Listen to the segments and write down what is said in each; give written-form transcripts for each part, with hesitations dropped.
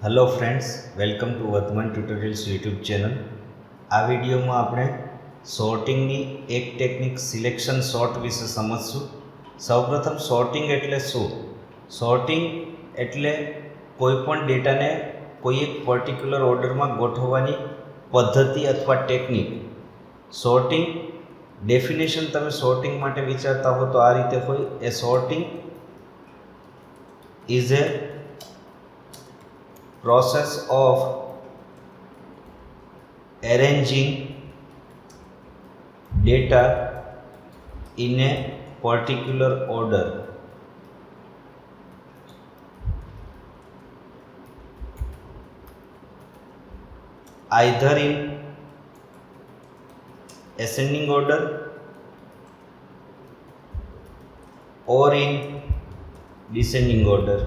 Hello friends, welcome to वर्तमान tutorials YouTube channel. आ video में आपणे सॉर्टिंग एक टेक्निक सिलेक्शन सॉर्ट विषे समझशुं। सौप्रथम सॉर्टिंग एटले शुं? सॉर्टिंग एटले कोईपण डेटा ने कोई एक पर्टिक्युलर ऑर्डर में गोठववानी पद्धति अथवा टेक्निक। सॉर्टिंग डेफिनेशन तमे सॉर्टिंग माटे विचारता हो तो आ रीते होय। A sorting is a process of arranging data in a particular order. Either in ascending order or in descending order.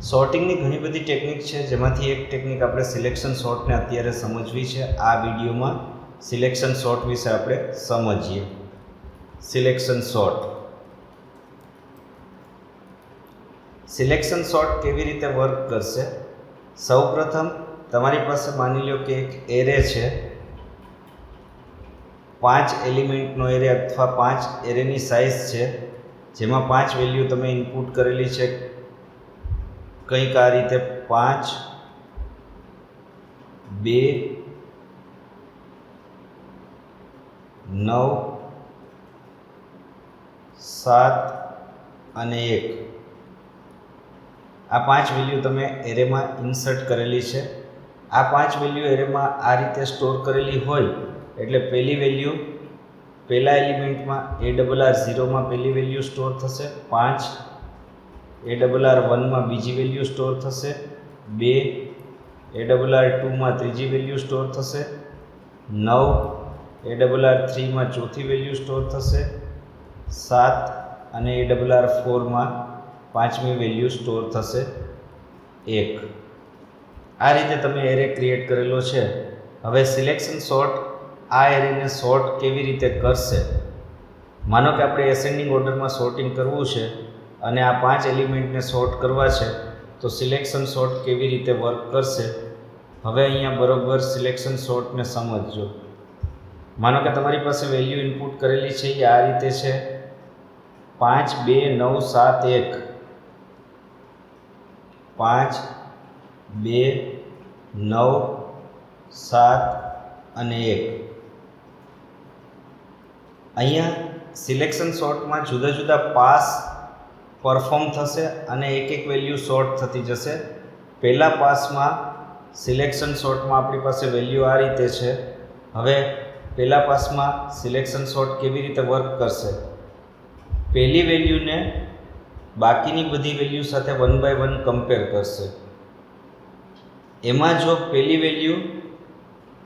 सॉर्टिंगनी घणी बधी टेक्निक है, जेमांथी एक टेक्निक आपणे सिलेक्शन सॉर्ट ने अत्यारे समझवी है। आ विडियो में सिलेक्शन सॉर्ट विषे आपणे समझीए। सिलेक्शन सॉर्ट केवी रीते वर्क करशे? सौप्रथम तमारी पासे मानी लो कि एक एरे है, 5 एलिमेंटनो एरे अथवा 5 एरेनी साइज है, जेमां 5 वेल्यू तमे इनपुट करेली है। કંઈક આ રીતે 5, 2, 9, 7 અને 1 આ 5 વેલ્યુ તમે એરેમાં ઇન્સર્ટ કરેલી છે। આ 5 વેલ્યુ એરેમાં આ રીતે સ્ટોર કરેલી હોય એટલે પહેલી વેલ્યુ પહેલા એલિમેન્ટમાં ARR0 માં પહેલી વેલ્યુ સ્ટોર થશે, 5 ARR1 में बीजी वेल्यू स्टोर थशे, 2 ARR2 में तीजी वेल्यू स्टोर थशे, 9 ARR3 में चौथी वेल्यू स्टोर थशे, 7 અને ARR4 में पांचमी वेल्यू स्टोर थशे 1। आ रीते तमे एरे क्रिएट करेलो छे। हवे सिलेक्शन सॉर्ट आ एरे ने सॉर्ट केवी रीते करशे? मानो कि आपणे एसेंडिंग ऑर्डर में सॉर्टिंग करवुं छे અને આ 5 એલિમેન્ટ ને સોર્ટ કરવા છે, તો સિલેક્શન સોર્ટ કેવી રીતે વર્ક કરશે? હવે અહીંયા બરોબર સિલેક્શન સોર્ટ ને સમજજો। માનો કે તમારી પાસે વેલ્યુ ઇનપુટ કરેલી છે, એ આ રીતે છે 5, 2, 9, 7, 1, 5, 2, 9, 7 અને 1। અહીંયા સિલેક્શન સોર્ટમાં જુદા જુદા પાસ परफॉर्म थशे अने एक एक वेल्यू सॉर्ट थती जशे। पहला पास में सिलेक्शन सॉर्ट में अपनी पास वेल्यू आ रीते छे। हवे पहला पास में सिलेक्शन सॉर्ट केवी रीते वर्क करशे? पहली वेल्यू ने बाकीनी बधी वेल्यू साथे 1 बाय 1 कम्पेर करशे। एमां जो पहली वेल्यू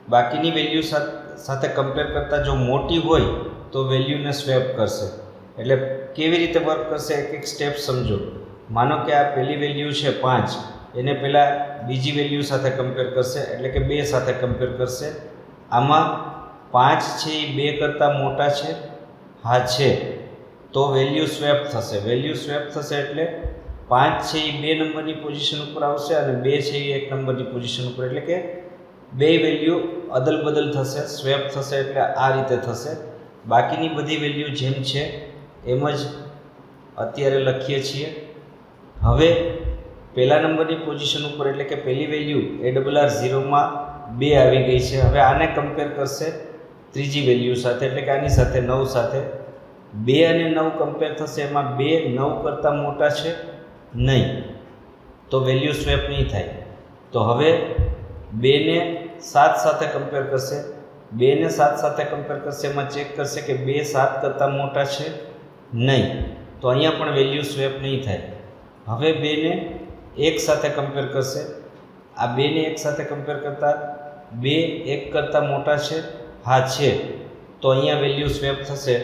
बाकीनी वेल्यू साथे कम्पेर करता जो मोटी होय तो वेल्यू ने स्वेप करशे। एटले केवी रीते वर्क करशे एक एक स्टेप समझो। मानो कि आ पहली वेल्यू है 5, एने पहला बीजी वेल्यू साथे कम्पेर करशे एटले कि 2 साथे कम्पेर करशे। आमां 5 छे ए 2 करता मोटा छे, हाँ छे, तो वेल्यू स्वेप थशे। वेल्यू स्वेप थशे एटले 5 छे ए 2 नंबरनी पोजीशन पर आवशे अने 2 छे ए 1 नंबरनी पोजीशन पर, एटले कि 2 वेल्यू अदल बदल थशे, स्वेप थशे एटले आ रीते थशे। बाकीनी बधी वेल्यू जेम छे एम ज अत्यारे लखीए छीए। हवे पहला नंबरनी पोजीशन पर एटले कि पहली वेल्यू ARR0 में 2 आवी गई है। हवे आने कम्पेर करशे त्रीजी वेल्यू साथे एटले कि आनी साथे 9 साथे। 2 અને 9 कम्पेर थशे, एमां 2 9 करता मोटा छे नहीं, तो वेल्यू स्वेप नहीं थाय। तो हवे 2 ने 7 साथे कम्पेर करशे, 2 ने 7 साथे कम्पेर करशे, एमां चेक करशे कि 2 7 करता मोटा छे नहीं, तो अहींया पण वेल्यू स्वेप नहीं थाय। हवे 2 ने 1 साथे कम्पेर करशे, आ 2 ने 1 साथे कम्पेर करता 2 1 करता मोटा छे, हाँ छे, तो अहींया वेल्यू स्वेप थशे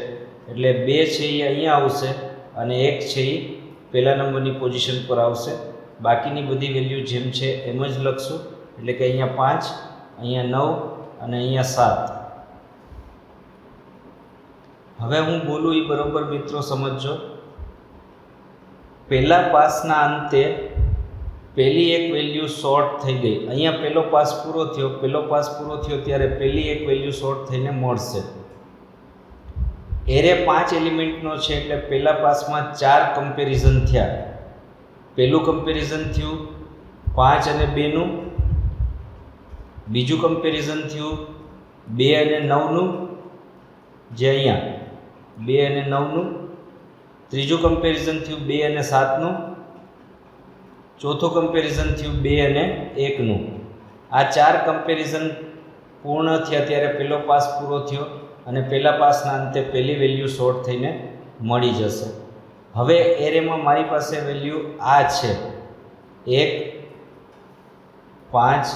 एटले 2 छे ए अहींया आवशे अने 1 छे ए पहला नंबरनी पोजीशन पर आवशे। बाकीनी बधी वेल्यू जेम छे एम ज लखशुं एटले कि अहींया 5, अहींया 9 अने अहींया 7। हवे हूँ बोलूँ ये बराबर मित्रों समझो। પહેલા પાસના અંતે પહેલી એક વેલ્યુ શોર્ટ થઈ ગઈ. અહીંયા પહેલો પાસ પૂરો થયો ત્યારે પહેલી એક વેલ્યુ શોર્ટ થઈને મળશે. એરે 5 એલિમેન્ટનો છે એટલે પહેલા પાસમાં 4 કમ્પેરિઝન થયા. પહેલું કમ્પેરિઝન થયું 5 અને 2નું, બીજું કમ્પેરિઝન થયું 2 અને 9નું, જે અહીંયા 2 અને 9નું, ત્રીજું કમ્પેરિઝન થયું 2 અને 7નું, ચોથું કમ્પેરિઝન થયું 2 અને 1નું. આ 4 કમ્પેરિઝન પૂર્ણ થયા ત્યારે પહેલો પાસ પૂરો થયો અને પહેલા પાસના અંતે પહેલી વેલ્યુ શોર્ટ થઈને મળી જશે. હવે એરેમાં મારી પાસે વેલ્યુ આ છે 1, 5,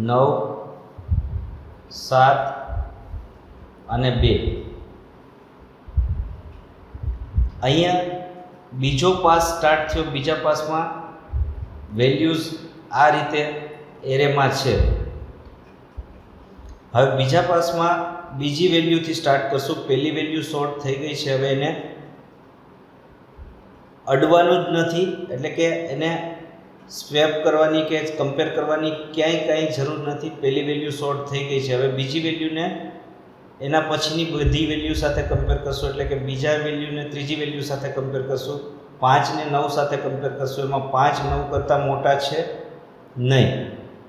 9, 7 અને 2. અહીંયા બીજો પાસ સ્ટાર્ટ થયો. બીજા પાસમાં વેલ્યુઝ આ રીતે એરેમાં છે. હવે બીજા પાસમાં બીજી વેલ્યુથી સ્ટાર્ટ કરશું. પહેલી વેલ્યુ શોર્ટ થઈ ગઈ છે, હવે એને અડવાનું જ નથી, એટલે કે એને સ્વેપ કરવાની કે કમ્પેર કરવાની ક્યાંય કાંઈ જરૂર નથી. પહેલી વેલ્યુ શોર્ટ થઈ ગઈ છે. હવે બીજી વેલ્યુને એના પછીની બધી વેલ્યુ સાથે કમ્પેર કરશું, એટલે કે બીજા વેલ્યુને ત્રીજી વેલ્યુ સાથે કમ્પેર કરશું. 5 ને 9 સાથે કમ્પેર કરશું. એમાં 5 9 કરતાં મોટા છે નહીં,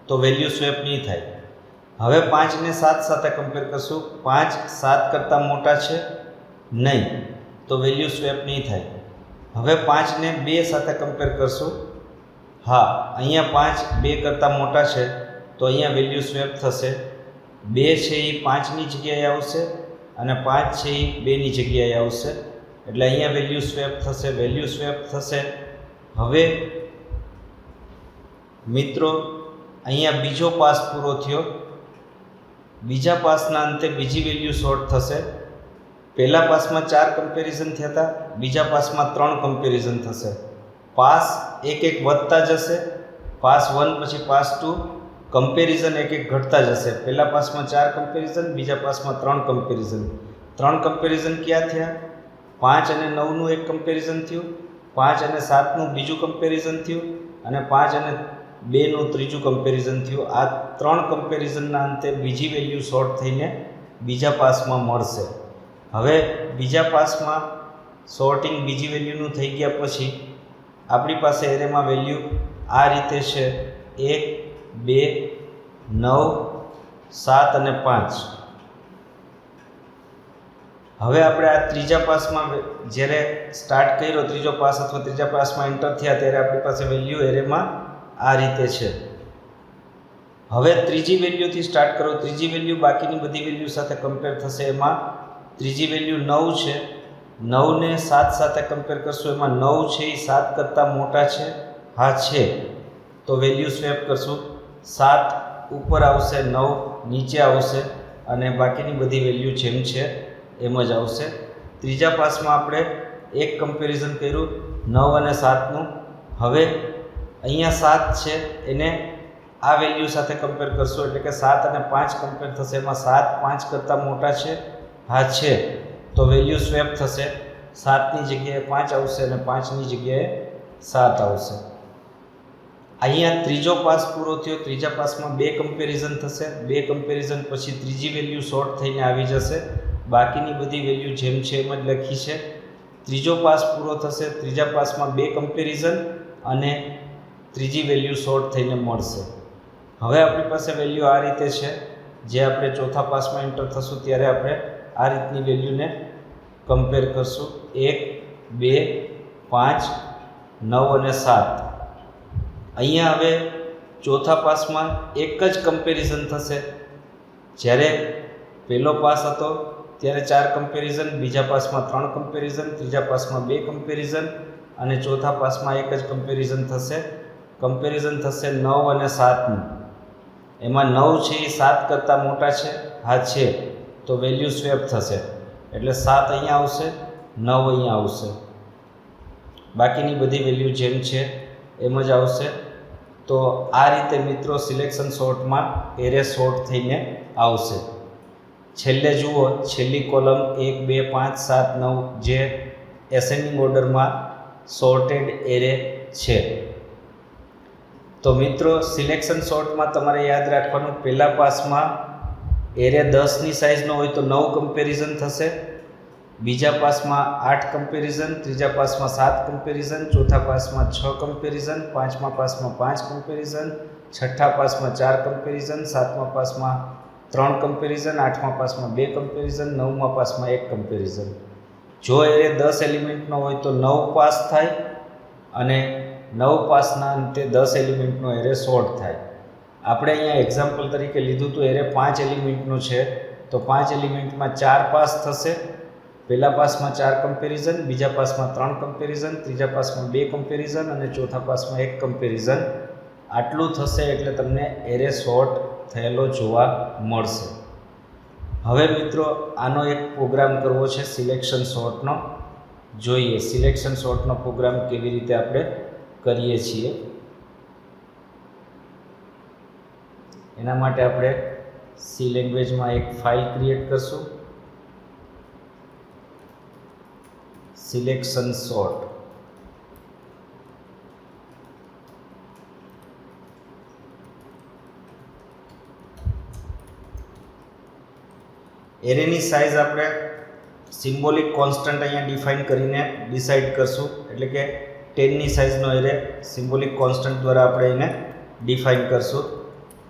તો વેલ્યુ સ્વેપ નહીં થાય. હવે 5 ને 7 સાથે કમ્પેર કરશું. 5 7 કરતાં મોટા છે નહીં, તો વેલ્યુ સ્વેપ નહીં થાય. હવે 5 ને 2 સાથે કમ્પેર કરશું. હા, અહીંયા 5 2 કરતાં મોટા છે, તો અહીંયા વેલ્યુ સ્વેપ થશે. 2 છે એ 5ની જગ્યાએ આવશે અને 5 છે એ 2ની જગ્યાએ આવશે, એટલે અહીંયા વેલ્યુ સ્વેપ થશે. હવે મિત્રો અહીંયા બીજો પાસ પૂરો થયો. બીજા પાસના અંતે બીજી વેલ્યુ શોર્ટ થશે. પહેલા પાસમાં 4 કમ્પેરિઝન થયા હતા, બીજા પાસમાં 3 કમ્પેરિઝન થશે. પાસ એક એક વધતા જશે. પાસ 1 પછી પાસ 2, કમ્પેરિઝન એક એક ઘટતા જશે. પહેલા પાસમાં 4 કમ્પેરિઝન, બીજા પાસમાં 3 કમ્પેરિઝન. 3 કમ્પેરિઝન ક્યાં થયા? 5 અને 9નું એક કમ્પેરિઝન થયું, 5 અને 7નું બીજું કમ્પેરિઝન થયું અને 5 અને 2નું ત્રીજું કમ્પેરિઝન થયું. આ 3 કમ્પેરિઝનના અંતે બીજી વેલ્યુ શોર્ટ થઈને બીજા પાસમાં મળશે. હવે બીજા પાસમાં શોર્ટિંગ બીજી વેલ્યુનું થઈ ગયા પછી આપણી પાસે એરેમાં વેલ્યુ આ રીતે છે 1, 2, 9, 7 અને 5. હવે આપણે આ ત્રીજા પાસમાં જ્યારે સ્ટાર્ટ કર્યો, ત્રીજો પાસ અથવા ત્રીજા પાસમાં એન્ટર થયા ત્યારે આપણી પાસે વેલ્યુ એરેમાં આ રીતે છે. હવે ત્રીજી વેલ્યુથી સ્ટાર્ટ કરો. ત્રીજી વેલ્યુ બાકીની બધી વેલ્યુ સાથે કમ્પેર થશે. એમાં ત્રીજી વેલ્યુ 9 છે. 9 ને 7 સાથે કમ્પેર કરશું. એમાં 9 છે એ 7 કરતાં મોટા છે. હા છે, તો વેલ્યુ સ્વેપ કરશું. 7 ઉપર આવશે, 9 નીચે આવશે અને બાકીની બધી વેલ્યુ જેમ છે એમ જ આવશે. ત્રીજા પાસમાં આપણે એક કમ્પેરિઝન કર્યું 9 અને 7નું. હવે અહીંયા 7 છે, એને આ વેલ્યુ સાથે કમ્પેર કરશો, એટલે કે 7 અને 5 કમ્પેર થશે. એમાં 7 5 કરતાં મોટા છે. હા છે, તો વેલ્યુ સ્વેપ થશે. 7ની જગ્યાએ 5 આવશે અને 5ની જગ્યાએ 7 આવશે. અહીંયા ત્રીજો પાસ પૂરો થયો. ત્રીજા પાસમાં 2 કમ્પેરિઝન થશે. 2 કમ્પેરિઝન પછી ત્રીજી વેલ્યુ શોર્ટ થઈને આવી જશે. બાકીની બધી વેલ્યુ જેમ છે એમ જ લખી છે. ત્રીજો પાસ પૂરો થશે. ત્રીજા પાસમાં 2 કમ્પેરિઝન અને ત્રીજી વેલ્યુ શોર્ટ થઈને મળશે. હવે આપણી પાસે વેલ્યુ આ રીતે છે. જે આપણે ચોથા પાસમાં એન્ટર થશું ત્યારે આપણે આ રીતની વેલ્યુને કમ્પેર કરશું. 1, 2, 5, 9 અને 7. અહીંયા હવે ચોથા પાસમાં એક જ કમ્પેરિઝન થશે. જ્યારે પહેલો પાસ હતો ત્યારે 4 કમ્પેરિઝન, બીજા પાસમાં 3 કમ્પેરિઝન, ત્રીજા પાસમાં 2 કમ્પેરિઝન અને ચોથા પાસમાં એક જ કમ્પેરિઝન થશે. કમ્પેરિઝન થશે 9 અને 7નું. એમાં 9 છે એ 7 કરતાં મોટા છે. હા છે, તો વેલ્યુ સ્વેપ થશે, એટલે 7 અહીંયા આવશે, 9 અહીંયા આવશે. બાકીની બધી વેલ્યુ જેમ છે એમ જ આવશે. તો આ રીતે મિત્રો સિલેક્શન શોર્ટમાં એરે શોર્ટ થઈને આવશે. છેલ્લે જુઓ, છેલ્લી કોલમ 1, 2, 5, 7, 9 જે એસેન્ડિંગ ઓર્ડરમાં સોર્ટેડ એરે છે. તો મિત્રો સિલેક્શન સોર્ટમાં તમારે યાદ રાખવાનું, પહેલા પાસમાં એરે 10ની સાઇઝનો હોય તો 9 કમ્પેરિઝન થશે, બીજા પાસમાં 8 કમ્પેરિઝન, ત્રીજા પાસમાં 7 કમ્પેરિઝન, ચોથા પાસમાં 6 કમ્પેરિઝન, પાંચમા પાસમાં 5 કમ્પેરિઝન, છઠ્ઠા પાસમાં 4 કમ્પેરિઝન, સાતમા પાસમાં 3 કમ્પેરિઝન, આઠમા પાસમાં 2 કમ્પેરિઝન, નવમા પાસમાં 1 કમ્પેરિઝન. જો એરે 10 એલિમેન્ટનો હોય તો 9 પાસ થાય અને 9 પાસના અંતે 10 એલિમેન્ટનો એરે સોર્ટ થાય. આપણે અહીંયા એક્ઝામ્પલ તરીકે લીધું તો એરે 5 એલિમેન્ટનો છે, તો 5 એલિમેન્ટમાં 4 પાસ થશે. પહેલા પાસમાં 4 કમ્પેરિઝન, બીજા પાસમાં 3 કમ્પેરિઝન, ત્રીજા પાસમાં 2 કમ્પેરિઝન અને ચોથા પાસમાં 1 કમ્પેરિઝન. આટલું થશે એટલે તમને એરે સોર્ટ થયેલો જોવા મળશે. હવે મિત્રો આનો એક પ્રોગ્રામ કરવો છે સિલેક્શન સોર્ટનો. જોઈએ સિલેક્શન સોર્ટનો પ્રોગ્રામ કેવી રીતે આપણે કરીએ છીએ. એના માટે આપણે સી લેંગ્વેજમાં એક ફાઇલ ક્રિએટ કરશું, સિલેક્શન સોર્ટ. એરેની સાઇઝ આપણે સિમ્બોલિક કોન્સ્ટન્ટ અહીંયા ડિફાઇન કરીને ડિસાઇડ કરશું, એટલે કે 10ની સાઇઝનો એરે સિમ્બોલિક કોન્સ્ટન્ટ દ્વારા આપણે એને ડિફાઇન કરશું.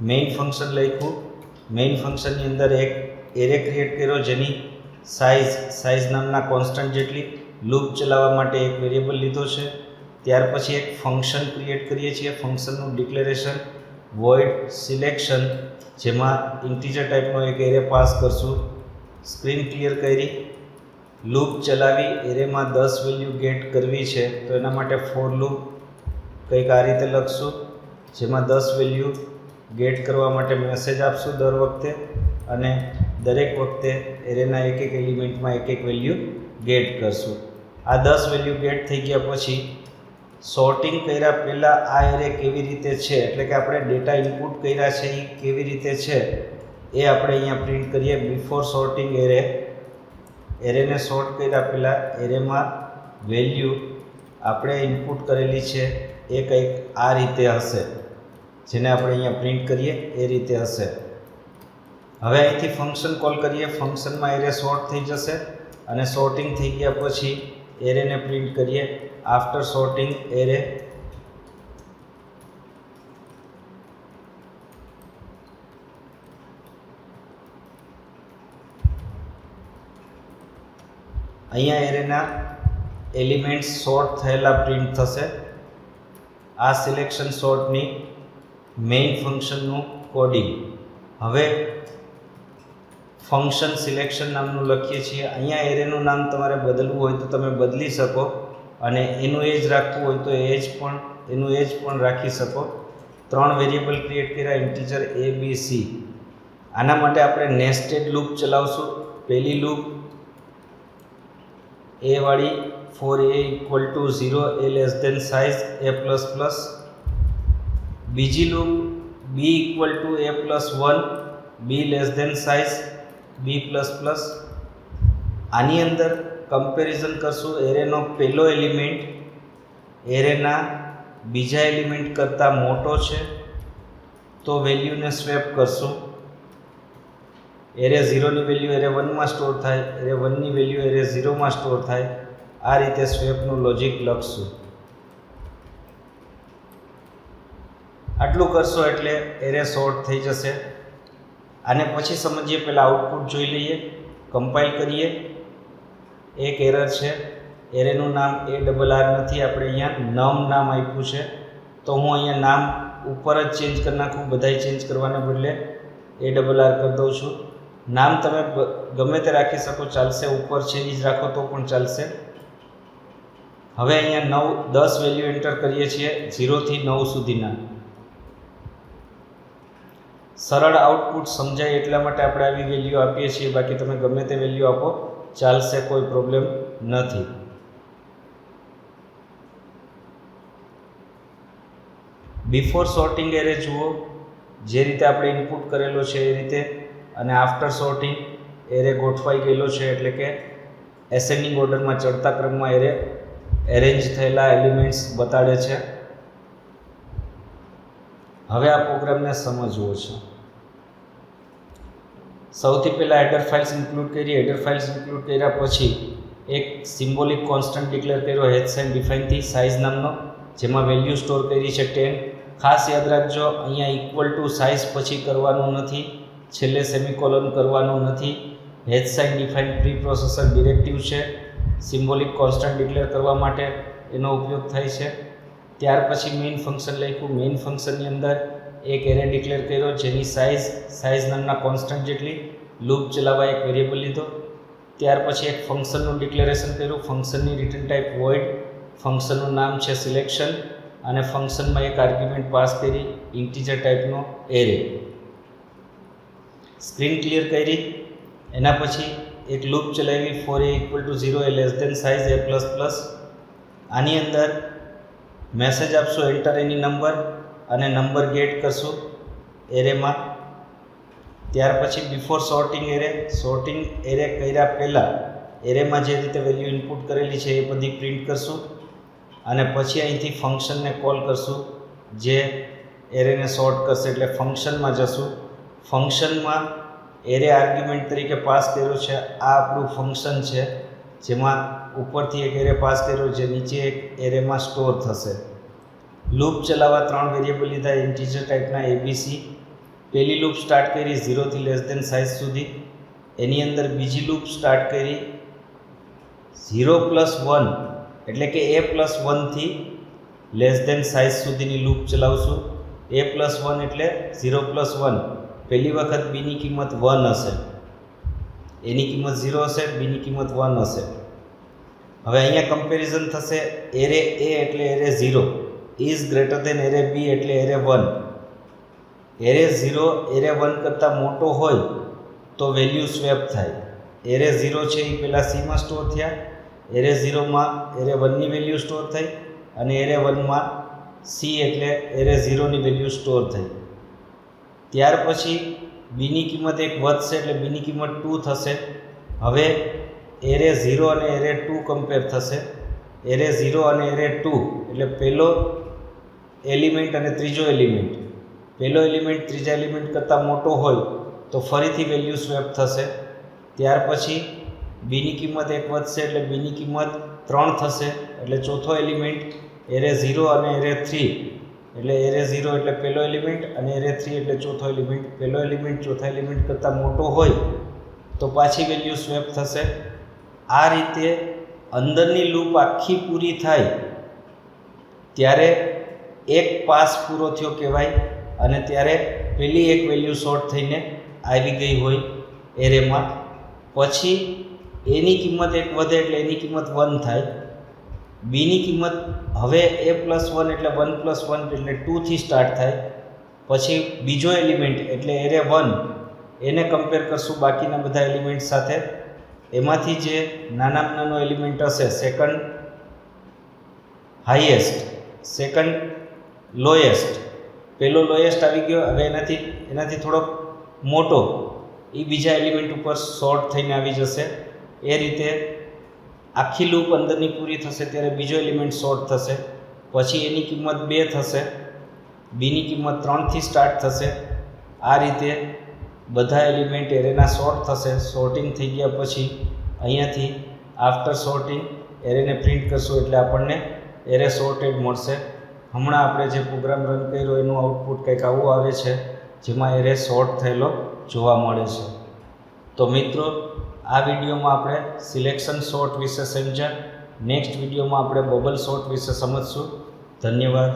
મેઇન ફંક્શન લખ્યું, મેઇન ફંક્શનની અંદર એક એરે ક્રિએટ કર્યો જેની સાઇઝ નામના કોન્સ્ટન્ટ જેટલી. લૂપ ચલાવવા માટે એક વેરિયેબલ લીધો છે. ત્યાર પછી એક ફંક્શન ક્રિએટ કરીએ છીએ, ફંક્શનનું ડિક્લેરેશન વોઇડ સિલેક્શન, જેમાં ઇન્ટીજર ટાઈપનો એક એરે પાસ કરશું. સ્ક્રીન ક્લિયર કરી, લૂપ ચલાવી એરેમાં 10 વેલ્યુ ગેટ કરવી છે તો એના માટે ફોર લૂપ કંઈક આ રીતે લખશું, જેમાં 10 વેલ્યુ ગેટ કરવા માટે મેસેજ આપશું દર વખતે અને દરેક વખતે એરેના એક એક એલિમેન્ટમાં એક એક વેલ્યુ ગેટ કરશું. આ 10 વેલ્યુ ગેટ થઈ ગયા પછી સોર્ટિંગ કર્યા પહેલાં આ એરે કેવી રીતે છે, એટલે કે આપણે ડેટા ઇનપુટ કર્યા છે એ કેવી રીતે છે એ આપણે અહીંયા પ્રિન્ટ કરીએ. બિફોર સોર્ટિંગ એરેને સોર્ટ કર્યા પહેલાં એરેમાં વેલ્યુ આપણે ઇનપુટ કરેલી છે એ કંઈક આ રીતે હશે, જેને આપણે અહીંયા પ્રિન્ટ કરીએ એ રીતે હશે. હવે અહીંથી ફંક્શન કોલ કરીએ, ફંક્શનમાં એરે સોર્ટ થઈ જશે અને સોર્ટિંગ થઈ ગયા પછી એરેને પ્રિન્ટ કરીએ. આફ્ટર સોર્ટિંગ એરે અહીંયા એરેના એલિમેન્ટ્સ સોર્ટ થયેલા પ્રિન્ટ થશે. આ સિલેક્શન સોર્ટની મેઇન ફંક્શનનું કોડિંગ. હવે ફંક્શન સિલેક્શન નામનું લખીએ છીએ. અહીંયા એરેનું નામ તમારે બદલવું હોય તો તમે બદલી શકો અને એનું એજ રાખવું હોય તો એનું એજ પણ રાખી શકો. 3 વેરિયેબલ ક્રિએટ કર્યા, ઇન્ટીજર a b c. આના માટે આપણે નેસ્ટેડ લૂપ ચલાવશું. પહેલી લૂપ a વાળી for a equal to 0 a less than size a plus plus. બીજી loop b equal to a plus 1 b less than size b plus plus. આની અંદર comparison કરશું. એરેનો પહેલો એલિમેન્ટ એરેના બીજા એલિમેન્ટ કરતાં મોટો છે તો વેલ્યુને સ્વેપ કરશું. એરે 0ની વેલ્યુ એરે 1માં સ્ટોર થાય, એરે 1ની વેલ્યુ એરે 0માં સ્ટોર થાય. આ રીતે સ્વેપનું લોજિક લખશું. આટલું કરશો એટલે એરે સોર્ટ થઈ જશે. આને પછી સમજીએ, પહેલાં આઉટપુટ જોઈ લઈએ, કમ્પાઇલ કરીએ. એક એરર છે, એરેનું નામ ARR નથી, આપણે અહીંયા નમ નામ આપ્યું છે તો હું અહીંયા નામ ઉપર જ ચેન્જ કરી નાખું. બધાય ચેન્જ કરવાને બદલે ARR કરી દઉં છું. નામ તમે ગમે તે રાખી શકો, ચાલશે. ઉપર છે એ જ રાખો તો પણ ચાલશે. હવે અહીંયા 10 વેલ્યુ એન્ટર કરીએ છીએ 0 થી 9 સુધીના. સરળ આઉટપુટ સમજાય એટલા માટે આપણે આવી વેલ્યુ આપીએ છીએ. બાકી તમે ગમે તે વેલ્યુ આપો ચાલશે, કોઈ પ્રોબ્લેમ નથી. બિફોર સોર્ટિંગ એરે જુઓ, જે રીતે આપણે ઇનપુટ કરેલો છે એ રીતે, અને આફ્ટર સોર્ટિંગ એરે ગોઠવાઈ ગયેલો છે, એટલે કે એસેન્ડિંગ ઓર્ડરમાં ચડતા ક્રમમાં એરે એરેન્જ થયેલા એલિમેન્ટ્સ બતાડે છે. હવે આ પ્રોગ્રામને સમજવો છે. સૌથી પહેલાં હેડર ફાઇલ્સ ઇન્ક્લુડ કરી. હેડર ફાઇલ્સ ઇન્ક્લુડ કર્યા પછી એક સિમ્બોલિક કોન્સ્ટન્ટ ડિક્લેર કર્યો હેચ સાઇન ડિફાઇનથી સાઇઝ નામનો, જેમાં વેલ્યુ સ્ટોર કરી છે 10. ખાસ યાદ રાખજો, અહીંયા ઇક્વલ ટુ સાઇઝ પછી કરવાનું નથી, છેલ્લે સેમિકોલન કરવાનું નથી. Hash sign define preprocessor directive છે, સિમ્બોલિક કોન્સ્ટન્ટ ડિક્લેર કરવા માટે એનો ઉપયોગ થાય છે. ત્યાર પછી મેઇન ફંક્શન લખ્યું. મેઇન ફંક્શનની અંદર એક એરે ડિક્લેર કર્યો જેની સાઇઝ નામના કોન્સ્ટન્ટ જેટલી. લૂપ ચલાવવા એક વેરિયેબલ લીધો. ત્યાર પછી એક ફંક્શનનું ડિક્લેરેશન કર્યું. ફંક્શનની રિટર્ન ટાઈપ વોઇડ, ફંક્શનનું નામ છે સિલેક્શન, અને ફંક્શનમાં એક આર્ગ્યુમેન્ટ પાસ કરી ઇન્ટીજર ટાઈપનો એરે. સ્ક્રીન ક્લિયર કરી. એના પછી એક લૂપ ચલાવી for A equal to 0 A less than size A plus plus. આની અંદર મેસેજ આપશો એન્ટર એની નંબર, અને નંબર ગેટ કરશું એરેમાં. ત્યાર પછી બિફોર સોર્ટિંગ એરે કર્યા પહેલાં એરેમાં જે રીતે વેલ્યુ ઇનપુટ કરેલી છે એ બધી પ્રિન્ટ કરશું, અને પછી અહીંથી ફંક્શનને કોલ કરશું જે એરેને સોર્ટ કરશે. એટલે ફંક્શનમાં જશું. ફંક્શનમાં એરે આર્ગ્યુમેન્ટ તરીકે પાસ કર્યો છે. આ આપણું ફંક્શન છે જેમાં ઉપરથી એક એરે પાસ કર્યો જે નીચે એક એરેમાં સ્ટોર થશે. લૂપ ચલાવવા 3 વેરિયેબલ લીધા ઇન્ટીજર ટાઈપના એબીસી. પહેલી લૂપ સ્ટાર્ટ કરી 0 થી લેસ દેન સાઇઝ સુધી. એની અંદર બીજી લૂપ સ્ટાર્ટ કરી 0 પ્લસ 1 એટલે કે a પ્લસ 1 થી લેસ દેન સાઇઝ સુધીની લૂપ ચલાવશું. a પ્લસ 1 એટલે 0 પ્લસ 1. પહેલી વખત બીની કિંમત 1 હશે, એની કિંમત 0 હશે, બીની કિંમત 1 હશે. હવે અહીંયા કમ્પેરિઝન થશે. એરે a એટલે array 0 is greater than array b એટલે એરે 1. એરે 0 એરે 1 કરતાં મોટો હોય તો વેલ્યુ સ્વેપ થાય. એરે 0 છે એ પહેલાં સીમાં સ્ટોર થયા, એરે 0માં એરે 1ની વેલ્યુ સ્ટોર થઈ, અને એરે 1માં સી એટલે એરે 0ની વેલ્યુ સ્ટોર થઈ. ત્યાર પછી બીની કિંમત 1 વધશે એટલે બીની કિંમત 2 થશે. હવે એરે 0 અને એરે 2 કમ્પેર થશે. એરે 0 અને એરે 2 એટલે પહેલો એલિમેન્ટ અને ત્રીજો એલિમેન્ટ. પહેલો એલિમેન્ટ ત્રીજા એલિમેન્ટ કરતાં મોટો હોય તો ફરીથી વેલ્યુ સ્વેપ થશે. ત્યાર પછી બીની કિંમત 1 વધશે એટલે બીની કિંમત 3 થશે. એટલે ચોથો એલિમેન્ટ એરે 0 અને એરે 3 એટલે એરે 0 એટલે પહેલો એલિમેન્ટ, અને એરે 3 એટલે ચોથો એલિમેન્ટ. પહેલો એલિમેન્ટ ચોથા એલિમેન્ટ કરતાં મોટો હોય તો પાછી વેલ્યુ સ્વેપ થશે. આ રીતે અંદરની લૂપ આખી પૂરી થાય ત્યારે એક પાસ પૂરો થયો કહેવાય, અને ત્યારે પહેલી એક વેલ્યુ શોર્ટ થઈને આવી ગઈ હોય એરેમાં. પછી એની કિંમત 1 વધે એટલે એની કિંમત 1 થાય. બીની કિંમત હવે a પ્લસ 1 એટલે 1 પ્લસ 1 એટલે 2 થી સ્ટાર્ટ થાય. પછી બીજો એલિમેન્ટ એટલે એરે 1 એને કમ્પેર કરશું બાકીના બધા એલિમેન્ટ સાથે. એમાંથી જે નાનામાં નાનો એલિમેન્ટ હશે સેકન્ડ હાઈએસ્ટ, સેકન્ડ લોએસ્ટ. પહેલો લોએસ્ટ આવી ગયો, હવે એનાથી થોડોક મોટો એ બીજા એલિમેન્ટ ઉપર શોર્ટ થઈને આવી જશે. એ રીતે આખી લૂપ અંદરની પૂરી થશે ત્યારે બીજો એલિમેન્ટ શોર્ટ થશે. પછી એની કિંમત 2 થશે, બીની કિંમત 3 થી સ્ટાર્ટ થશે. આ રીતે બધા એલિમેન્ટ એરેના શોર્ટ થશે. શોર્ટિંગ થઈ ગયા પછી અહીંયાથી આફ્ટર શોર્ટિંગ એરેને પ્રિન્ટ કરશું એટલે આપણને એરે શોર્ટેડ મળશે. હમણાં આપણે જે પ્રોગ્રામ રન કર્યો એનું આઉટપુટ કંઈક આવું આવે છે જેમાં એરે શોર્ટ થયેલો જોવા મળે છે. તો મિત્રો, આ વિડીયોમાં આપણે સિલેક્શન સોર્ટ વિશે સમજ્યા. નેક્સ્ટ વિડીયોમાં આપણે બબલ સોર્ટ વિશે સમજશું. ધન્યવાદ.